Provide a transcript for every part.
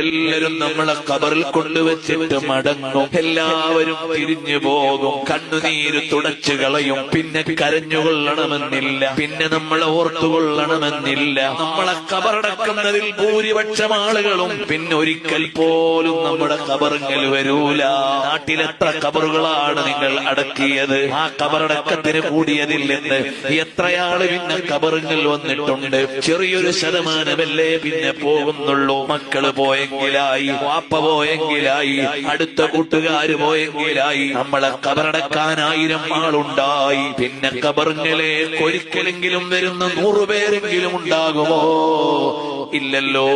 എല്ലാവരും നമ്മളെ ഖബറിൽ കൊണ്ടുവച്ചിട്ട് മടങ്ങും. എല്ലാവരും തിരിഞ്ഞു പോകും, കണ്ണുനീര് തുടച്ചു കളയും. പിന്നെ കരഞ്ഞുകൊള്ളണമെന്നില്ല, പിന്നെ നമ്മളെ ഓർത്തുകൊള്ളണമെന്നില്ല. നമ്മളെ ഖബറടക്കുന്നതിൽ ഭൂരിപക്ഷം ആളുകളും പിന്നെ ഒരിക്കൽ പോലും നമ്മുടെ ഖബറിൽ വരൂല. നാട്ടിലെത്ര ഖബറുകളാണ് നിങ്ങൾ അടക്കിയത്? ആ ഖബറടക്കത്തിന് കൂടിയതിൽ നിന്ന് എത്രയാള് പിന്നെ ഖബറിൽ വന്നിട്ടുണ്ട്? ചെറിയൊരു ശതമാനമല്ലേ പിന്നെ പോകുന്നുള്ളൂ. മക്കള് പോയെങ്കിലായി, വാപ്പ പോയെങ്കിലായി, അടുത്ത കൂട്ടുകാര് പോയെങ്കിലായി. നമ്മളെ ഖബറടക്കാൻ 1000 ആളുണ്ടായി. പിന്നെ ഖബറിലേക്ക് ഒരിക്കലെങ്കിലും വരുന്ന 100 പേരെങ്കിലും ഉണ്ടാകുമോ? ഇല്ലല്ലോ.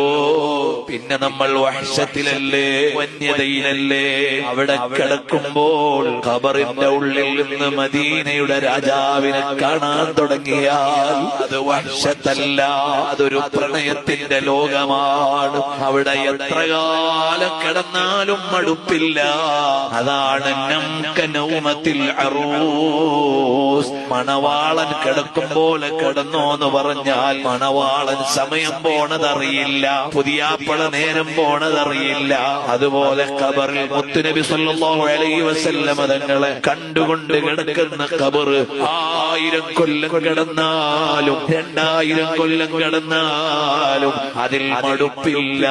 പിന്നെ നമ്മൾ വഹ്ശത്തിലല്ലേ, വന്യതയിലല്ലേ. അവിടെ കിടക്കുമ്പോൾ ഖബറിന്റെ ഉള്ളിൽ നിന്ന് മദീനയുടെ രാജാവിനെ കാണാൻ തുടങ്ങിയാൽ അത് വഹ്ശത്തല്ല, അതൊരു പ്രണയത്തിന്റെ ലോകമാണ്. അവിടെ എത്ര കാലം കിടന്നാലും മടുപ്പില്ല. അതാണ് നൗമത്തിൽ അറൂസ്. മണവാളൻ കിടക്കും പോലെ കിടന്നോന്ന് പറഞ്ഞാൽ മണവാളൻ സമയം പോണതറിയില്ല, പുതിയാപ്പള നേരം പോണതറിയില്ല. അതുപോലെ ഖബറിൽ മുത്തുനബി സല്ലല്ലാഹു അലൈഹി വസല്ലമ തങ്ങളെ കണ്ടുകൊണ്ട് കിടക്കുന്ന ഖബർ 1000 കൊല്ലം കിടന്നാലും 2000 കൊല്ലം കിടന്നാലും അതിൽ മടുപ്പില്ല.